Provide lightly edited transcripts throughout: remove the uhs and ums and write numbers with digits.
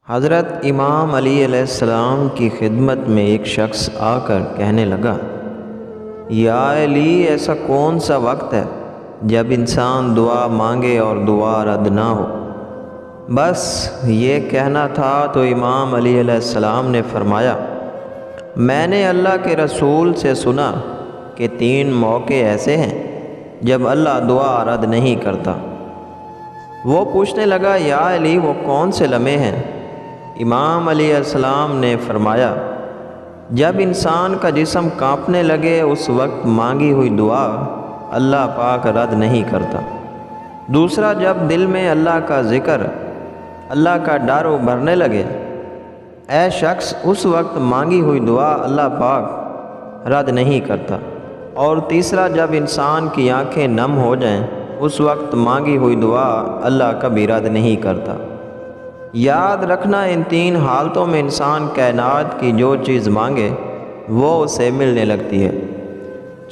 حضرت امام علی علیہ السلام کی خدمت میں ایک شخص آ کر کہنے لگا، یا علی، ایسا کون سا وقت ہے جب انسان دعا مانگے اور دعا رد نہ ہو؟ بس یہ کہنا تھا تو امام علی علیہ السلام نے فرمایا، میں نے اللہ کے رسول سے سنا کہ 3 موقع ایسے ہیں جب اللہ دعا رد نہیں کرتا۔ وہ پوچھنے لگا، یا علی، وہ کون سے لمحے ہیں؟ امام علیہ السلام نے فرمایا، جب انسان کا جسم کانپنے لگے اس وقت مانگی ہوئی دعا اللہ پاک رد نہیں کرتا۔ دوسرا، جب دل میں اللہ کا ذکر، اللہ کا ڈر ابھرنے لگے، اے شخص، اس وقت مانگی ہوئی دعا اللہ پاک رد نہیں کرتا۔ اور تیسرا، جب انسان کی آنکھیں نم ہو جائیں اس وقت مانگی ہوئی دعا اللہ کبھی رد نہیں کرتا۔ یاد رکھنا، ان 3 حالتوں میں انسان کائنات کی جو چیز مانگے وہ اسے ملنے لگتی ہے،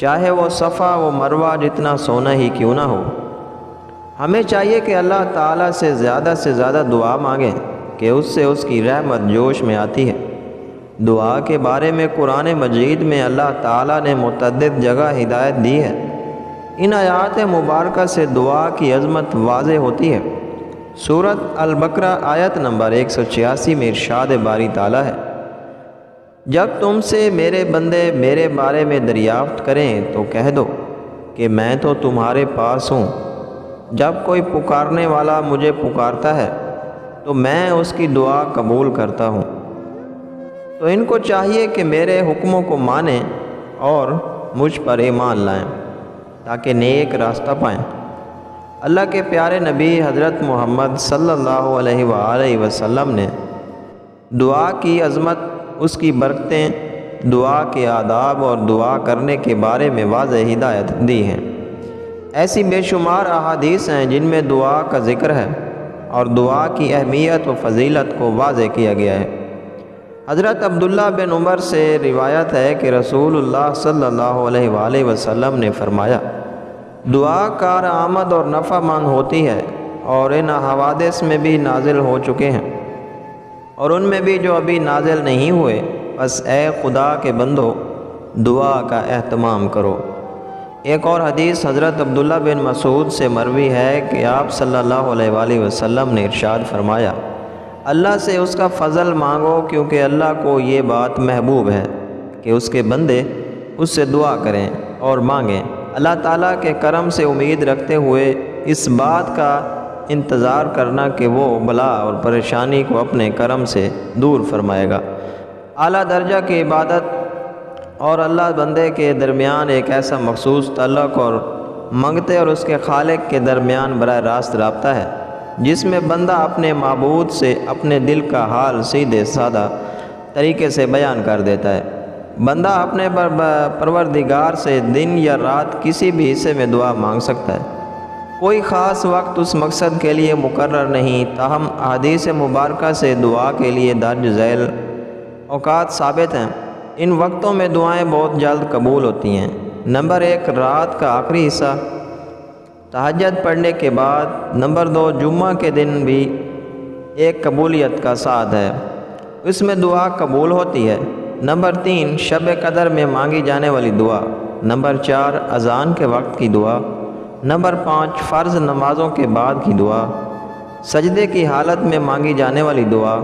چاہے وہ صفا و مروہ جتنا سونا ہی کیوں نہ ہو۔ ہمیں چاہیے کہ اللہ تعالیٰ سے زیادہ دعا مانگیں کہ اس سے اس کی رحمت جوش میں آتی ہے۔ دعا کے بارے میں قرآن مجید میں اللہ تعالیٰ نے متعدد جگہ ہدایت دی ہے۔ ان آیات مبارکہ سے دعا کی عظمت واضح ہوتی ہے۔ سورۃ البقرہ آیت نمبر 186 میں ارشاد باری تعالیٰ ہے، جب تم سے میرے بندے میرے بارے میں دریافت کریں تو کہہ دو کہ میں تو تمہارے پاس ہوں۔ جب کوئی پکارنے والا مجھے پکارتا ہے تو میں اس کی دعا قبول کرتا ہوں۔ تو ان کو چاہیے کہ میرے حکموں کو مانیں اور مجھ پر ایمان لائیں تاکہ نیک راستہ پائیں۔ اللہ کے پیارے نبی حضرت محمد صلی اللہ علیہ وآلہ وسلم نے دعا کی عظمت، اس کی برکتیں، دعا کے آداب اور دعا کرنے کے بارے میں واضح ہدایت دی ہیں۔ ایسی بے شمار احادیث ہیں جن میں دعا کا ذکر ہے اور دعا کی اہمیت و فضیلت کو واضح کیا گیا ہے۔ حضرت عبداللہ بن عمر سے روایت ہے کہ رسول اللہ صلی اللہ علیہ وآلہ وسلم نے فرمایا، دعا کار آمد اور نفع مند ہوتی ہے، اور ان حوادث میں بھی نازل ہو چکے ہیں اور ان میں بھی جو ابھی نازل نہیں ہوئے، بس اے خدا کے بندو دعا کا اہتمام کرو۔ ایک اور حدیث حضرت عبداللہ بن مسعود سے مروی ہے کہ آپ صلی اللہ علیہ وآلہ وسلم نے ارشاد فرمایا، اللہ سے اس کا فضل مانگو، کیونکہ اللہ کو یہ بات محبوب ہے کہ اس کے بندے اس سے دعا کریں اور مانگیں۔ اللہ تعالیٰ کے کرم سے امید رکھتے ہوئے اس بات کا انتظار کرنا کہ وہ بلا اور پریشانی کو اپنے کرم سے دور فرمائے گا۔ اعلیٰ درجہ کی عبادت اور اللہ بندے کے درمیان ایک ایسا مخصوص تعلق اور منگتے اور اس کے خالق کے درمیان براہ راست رابطہ ہے جس میں بندہ اپنے معبود سے اپنے دل کا حال سیدھے سادہ طریقے سے بیان کر دیتا ہے۔ بندہ اپنے پروردگار سے دن یا رات کسی بھی حصے میں دعا مانگ سکتا ہے، کوئی خاص وقت اس مقصد کے لیے مقرر نہیں۔ تاہم احادیث مبارکہ سے دعا کے لیے درج ذیل اوقات ثابت ہیں۔ ان وقتوں میں دعائیں بہت جلد قبول ہوتی ہیں۔ نمبر 1، رات کا آخری حصہ تہجد پڑھنے کے بعد۔ نمبر 2، جمعہ کے دن بھی ایک قبولیت کا ساتھ ہے، اس میں دعا قبول ہوتی ہے۔ نمبر 3، شب قدر میں مانگی جانے والی دعا۔ نمبر 4، اذان کے وقت کی دعا۔ نمبر 5، فرض نمازوں کے بعد کی دعا۔ سجدے کی حالت میں مانگی جانے والی دعا۔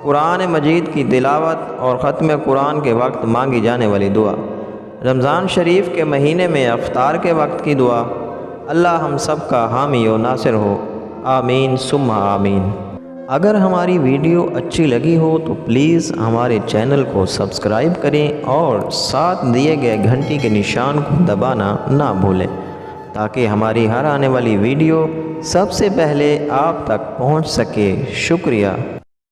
قرآن مجید کی تلاوت اور ختم قرآن کے وقت مانگی جانے والی دعا۔ رمضان شریف کے مہینے میں افطار کے وقت کی دعا۔ اللہ ہم سب کا حامی و ناصر ہو، آمین ثم آمین۔ اگر ہماری ویڈیو اچھی لگی ہو تو پلیز ہمارے چینل کو سبسکرائب کریں اور ساتھ دیے گئے گھنٹی کے نشان کو دبانا نہ بھولیں تاکہ ہماری ہر آنے والی ویڈیو سب سے پہلے آپ تک پہنچ سکے۔ شکریہ۔